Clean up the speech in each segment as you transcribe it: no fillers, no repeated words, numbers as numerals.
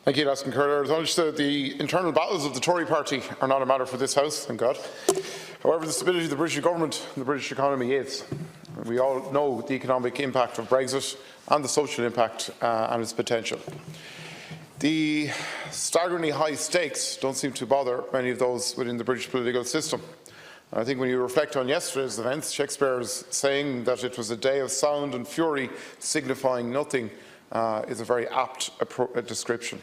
Thank you, Laskin Curler. The internal battles of the Tory party are not a matter for this House, thank God. However, the stability of the British government and the British economy is. We all know the economic impact of Brexit and the social impact and its potential. The staggeringly high stakes don't seem to bother many of those within the British political system. I think when you reflect on yesterday's events, Shakespeare's saying that it was a day of sound and fury signifying nothing is a very apt description.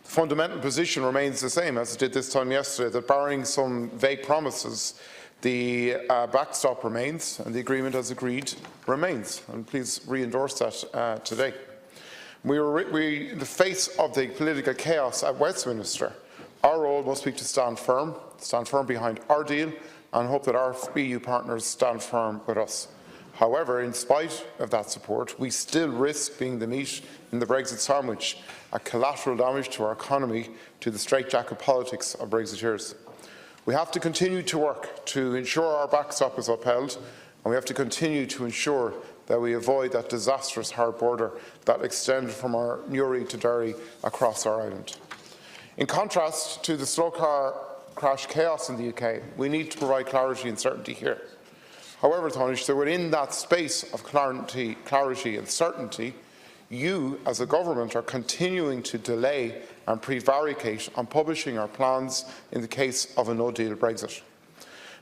The fundamental position remains the same as it did this time yesterday, that barring some vague promises, the backstop remains and the agreement as agreed remains. And please re-endorse that today. In the face of the political chaos at Westminster, our role must be to stand firm behind our deal and hope that our EU partners stand firm with us. However, in spite of that support, we still risk being the meat in the Brexit sandwich, a collateral damage to our economy, to the straitjacket politics of Brexiteers. We have to continue to work to ensure our backstop is upheld, and we have to continue to ensure that we avoid that disastrous hard border that extended from our Newry to Derry across our island. In contrast to the slow car crash chaos in the UK, we need to provide clarity and certainty here. However, Tánaiste, so within that space of clarity and certainty, you, as a government, are continuing to delay and prevaricate on publishing our plans in the case of a no-deal Brexit.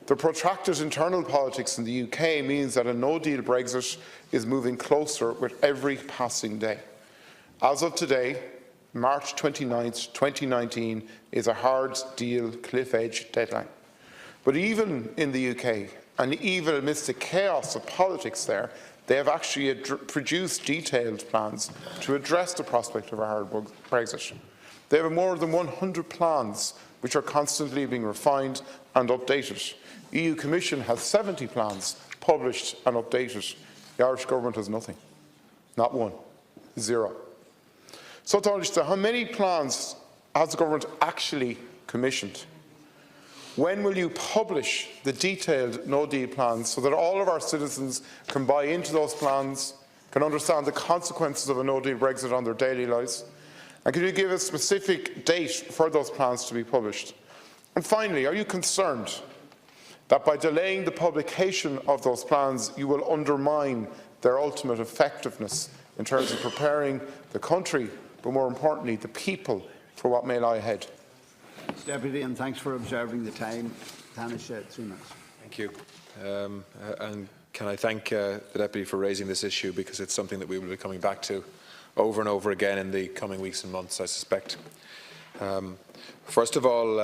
The protracted internal politics in the UK means that a no-deal Brexit is moving closer with every passing day. As of today, March 29, 2019 is a hard deal cliff-edge deadline. But even in the UK, and even amidst the chaos of politics there, they have actually produced detailed plans to address the prospect of a hard Brexit. They have more than 100 plans which are constantly being refined and updated. The EU Commission has 70 plans published and updated. The Irish Government has nothing. Not one. Zero. So, Tánaiste, how many plans has the Government actually commissioned? When will you publish the detailed no-deal plans so that all of our citizens can buy into those plans, can understand the consequences of a no-deal Brexit on their daily lives? And can you give a specific date for those plans to be published? And finally, are you concerned that by delaying the publication of those plans, you will undermine their ultimate effectiveness in terms of preparing the country, but more importantly, the people, for what may lie ahead? Deputy, and thanks for observing the time. Tánaiste, 3 minutes. Thank you. And can I thank the Deputy for raising this issue, because it's something that we will be coming back to over and over again in the coming weeks and months, I suspect. First of all,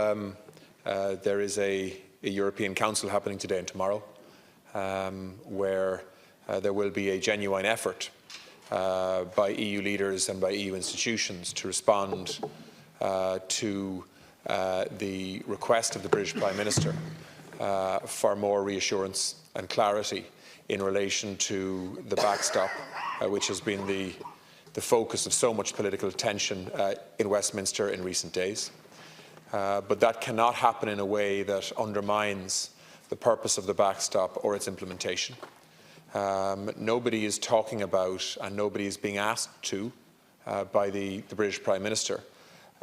there is a European Council happening today and tomorrow, where there will be a genuine effort by EU leaders and by EU institutions to respond to the request of the British Prime Minister for more reassurance and clarity in relation to the backstop, which has been the focus of so much political tension in Westminster in recent days. But that cannot happen in a way that undermines the purpose of the backstop or its implementation. Nobody is talking about, and nobody is being asked to, by the British Prime Minister,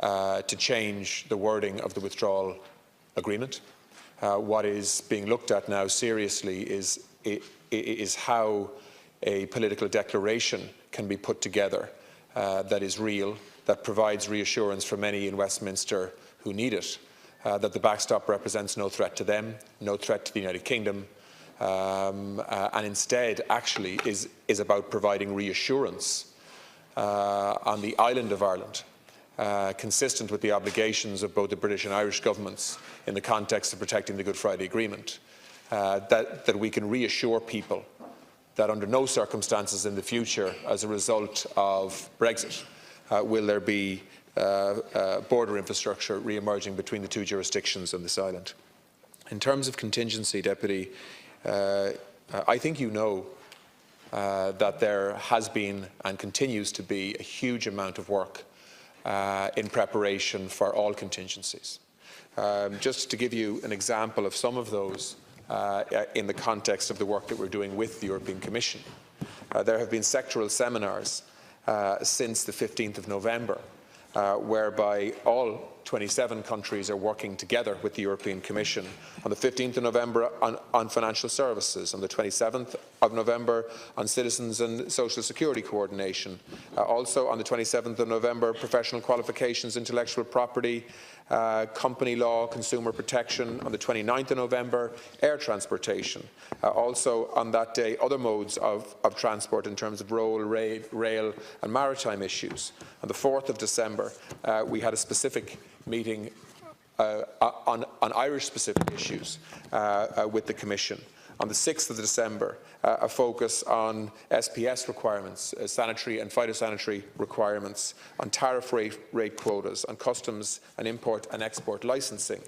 to change the wording of the withdrawal agreement. What is being looked at now seriously is how a political declaration can be put together that is real, that provides reassurance for many in Westminster who need it, that the backstop represents no threat to them, no threat to the United Kingdom, and instead actually is about providing reassurance on the island of Ireland, consistent with the obligations of both the British and Irish governments in the context of protecting the Good Friday Agreement, that we can reassure people that under no circumstances in the future, as a result of Brexit, will there be border infrastructure re-emerging between the two jurisdictions on this island. In terms of contingency, Deputy, I think you know that there has been and continues to be a huge amount of work in preparation for all contingencies. Just to give you an example of some of those in the context of the work that we're doing with the European Commission, there have been sectoral seminars since the 15th of November whereby all 27 countries are working together with the European Commission. On the 15th of November on financial services, on the 27th of November on citizens and social security coordination, also on the 27th of November professional qualifications, intellectual property, company law, consumer protection. On the 29th of November, air transportation. Also on that day, other modes of transport in terms of road, rail and maritime issues. On the 4th of December, we had a specific meeting on Irish-specific issues with the Commission. On the 6th of December, a focus on SPS requirements, sanitary and phytosanitary requirements, on tariff rate quotas, on customs and import and export licensing.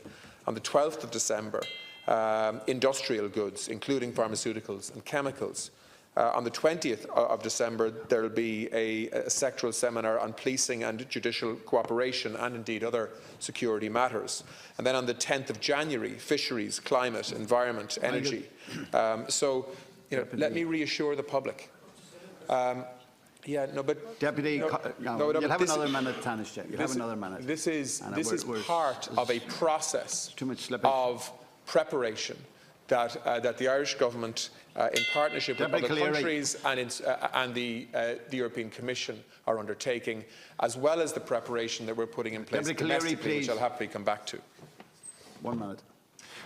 On the 12th of December, industrial goods, including pharmaceuticals and chemicals. On the 20th of December, there will be a sectoral seminar on policing and judicial cooperation and indeed other security matters. And then on the 10th of January, fisheries, climate, environment, energy. Let me reassure the public. Deputy, you'll have another minute, Taoiseach. You'll have another minute. This is part of a process of preparation that the Irish Government, in partnership with other countries and the European Commission, are undertaking, as well as the preparation that we're putting in place domestically, which I'll happily come back to. 1 minute.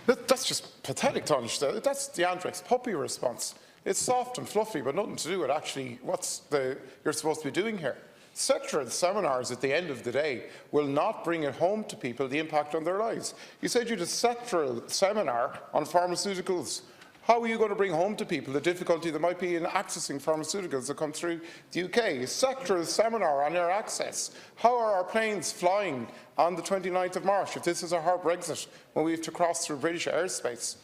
That's just pathetic, Taoiseach. That's the Andrex puppy response. It's soft and fluffy, but nothing to do with actually you're supposed to be doing here. Sectoral seminars at the end of the day will not bring it home to people the impact on their lives. You said you had a sectoral seminar on pharmaceuticals. How are you going to bring home to people the difficulty there might be in accessing pharmaceuticals that come through the UK? A sectoral seminar on air access. How are our planes flying on the 29th of March if this is a hard Brexit when we have to cross through British airspace?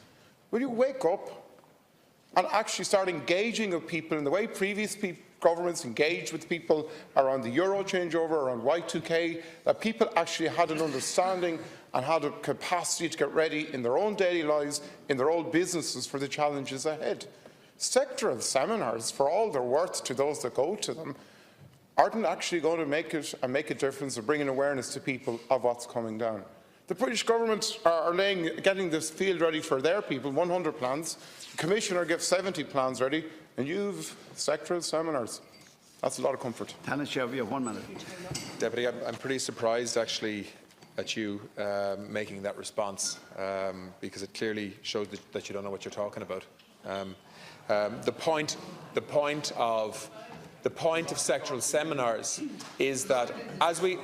Will you wake up and actually start engaging with people in the way previous governments engaged with people around the euro changeover, around Y2K, that people actually had an understanding and had a capacity to get ready in their own daily lives, in their own businesses for the challenges ahead. Sectoral seminars, for all their worth to those that go to them, aren't actually going to make a difference of bringing awareness to people of what's coming down. The British Government are getting this field ready for their people, 100 plans. The Commissioner gets 70 plans ready, and you've sectoral seminars. That's a lot of comfort. Taoiseach, you have 1 minute. Deputy, I'm pretty surprised actually at you making that response, because it clearly shows that you don't know what you're talking about. The point of sectoral seminars is that, as we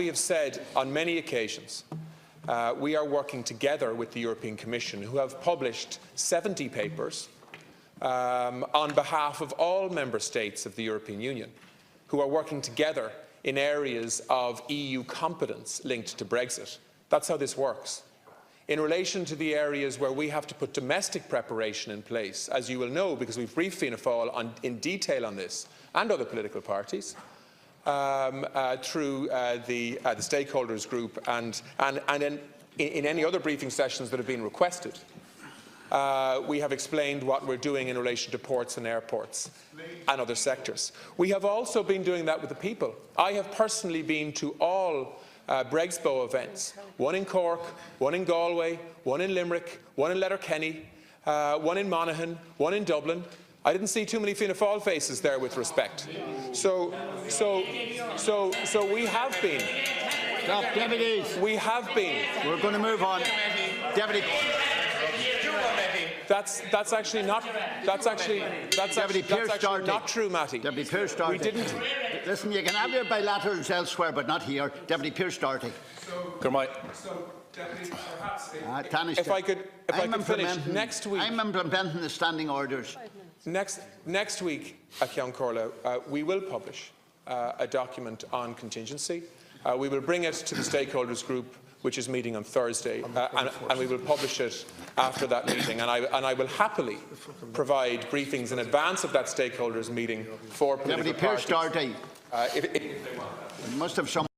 have said on many occasions, we are working together with the European Commission, who have published 70 papers on behalf of all member states of the European Union, who are working together in areas of EU competence linked to Brexit. That's how this works. In relation to the areas where we have to put domestic preparation in place, as you will know, because we've briefed Fianna Fáil in detail on this, and other political parties, through the stakeholders group and in any other briefing sessions that have been requested, we have explained what we're doing in relation to ports and airports and other sectors. We have also been doing that with the people. I have personally been to all Bregsbo events, one in Cork, one in Galway, one in Limerick, one in Letterkenny, one in Monaghan, one in Dublin. I didn't see too many Fianna Fáil faces there, with respect. So we have been. Stop, deputies. We have been. We're going to move on. Deputy. That's actually not true, Matty. Deputy Pearse Doherty. We didn't. Listen, you can have your bilaterals elsewhere, but not here. Deputy Pearse Doherty. Deputy, perhaps if I could finish next week. I'm implementing the standing orders. Next week at Ceann Comhairle, we will publish a document on contingency. We will bring it to the stakeholders group, which is meeting on Thursday, and we will publish it after that meeting. And I will happily provide briefings in advance of that stakeholders meeting for political parties. Deputy Pearse Doherty. If they want that. You must have some.